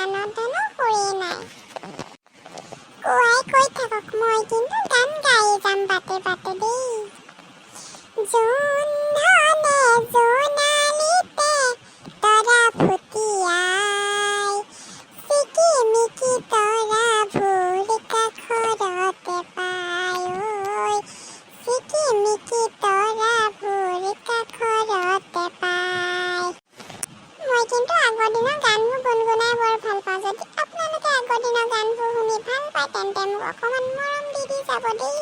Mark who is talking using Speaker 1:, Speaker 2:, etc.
Speaker 1: গানত ধনো সুৰেই নাই। কোৱাই কৈ থাকক, মই কিন্তু গান গাই যাম বাটে বাটে দেই। জোন ধনে জোনালিতে তৰা ফুটিয়াই, চিকিমিকি তৰা ভুৰ কাষৰতে পায় ঐ, চিকিমিকি তৰা ভুৰ কাষৰতে পায়। মই কিন্তু আগৰ দিনৰ গানবোৰ গুণগুণাই বৰ ভাল পাওঁ। যদি আপোনালোকে আগৰ দিনৰ গানবোৰ শুনি ভাল পায় তেন্তে মোক অকণমান মৰম দি যাব দেই।